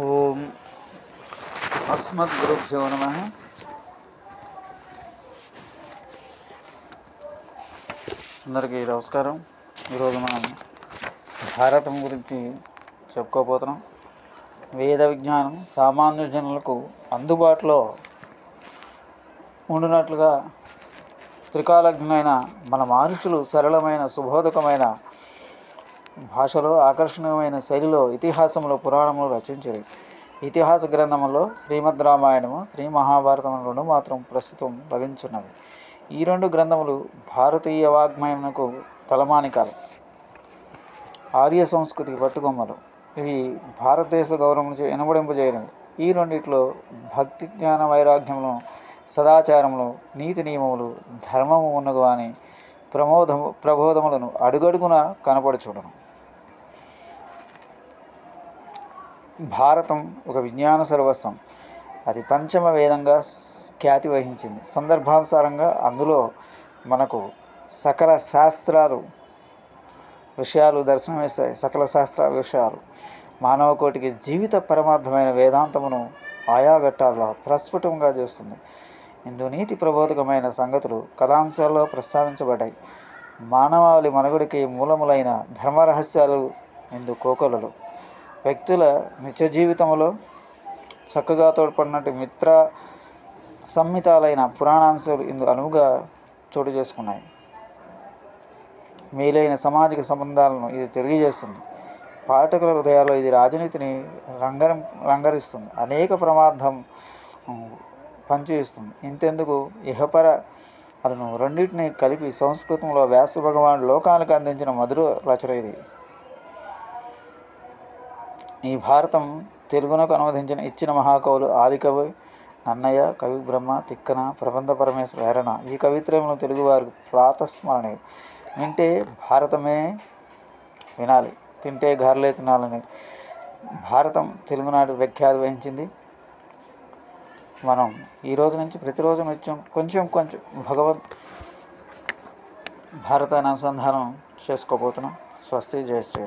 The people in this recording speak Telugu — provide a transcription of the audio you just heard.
ఓం అస్మద్గురుభ్యో నమ. అందరికీ నమస్కారం. ఈరోజు మనం భారతం గురించి చెప్పుకోబోతున్నాం. వేద విజ్ఞానం సామాన్య జనులకు అందుబాటులో ఉండినట్లుగా త్రికాలజ్ఞులైన మన మహర్షులు సరళమైన సుబోధకమైన భాషలో ఆకర్షణీయమైన శైలిలో ఇతిహాసంలో పురాణములు రచించారు. ఇతిహాస గ్రంథములో శ్రీమద్ రామాయణము, శ్రీ మహాభారతము రెండు మాత్రం ప్రస్తుతం లభించున్నవి. ఈ రెండు గ్రంథములు భారతీయ వాగ్మయమునకు తలమానికాలు, ఆర్య సంస్కృతికి పట్టుకొమ్మలు. ఇవి భారతదేశ గౌరవమును ఎనబడింపజేయనివి. ఈ రెండిట్లో భక్తి జ్ఞాన వైరాగ్యములు, సదాచారములు, నీతి నియమములు, ధర్మము ఉన్నగు అని ప్రబోధములను అడుగడుగున కనపడుచుండును. భారతం ఒక విజ్ఞాన సర్వస్వం. అది పంచమ వేదంగా ఖ్యాతి వహించింది. సందర్భానుసారంగా అందులో మనకు సకల శాస్త్రాలు విషయాలు దర్శనమిస్తాయి. సకల శాస్త్ర విషయాలు మానవ కోటికి జీవిత పరమార్థమైన వేదాంతమును ఆయా ఘట్టాల్లో ప్రస్ఫుటంగా చేస్తుంది. ఇందు నీతి ప్రబోధకమైన సంగతులు కథాంశాల్లో ప్రస్తావించబడ్డాయి. మానవాళి మనుగడికి మూలములైన ధర్మరహస్యాలు ఇందు కోకొలలు. వ్యక్తుల నిత్య జీవితంలో చక్కగా తోడ్పడినట్టు మిత్ర సంహితాలైన పురాణాంశాలు ఇందు అనువుగా చోటు చేసుకున్నాయి. మేలైన సామాజిక సంబంధాలను ఇది తెలియజేస్తుంది. పాఠకుల హృదయాల్లో ఇది రాజనీతిని రంగరిస్తుంది. అనేక ప్రమాదం పంచిస్తుంది. ఇంతెందుకు ఇహపర అలను రెండింటినీ కలిపి సంస్కృతంలో వ్యాస భగవానుడు లోకానికి అందించిన మధుర రచన ఇది. ఈ భారతం తెలుగునకు అనువదించిన ఇచ్చిన మహాకవులు ఆదికవి నన్నయ్య, కవి బ్రహ్మ, తిక్కన, ప్రబంధ పరమేశ్వర హరణ. ఈ కవిత్రములను తెలుగువారు ప్రాతస్మరణీయం. వింటే భారతమే వినాలి, తింటే గారెలే తినాలని భారతం తెలుగునాడు వ్యాఖ్యాతి వహించింది. మనం ఈరోజు నుంచి ప్రతిరోజు నిత్యం కొంచెం భగవద్ భారతాన్ని అనుసంధానం చేసుకోబోతున్నాం. స్వస్తి, జయ శ్రీ.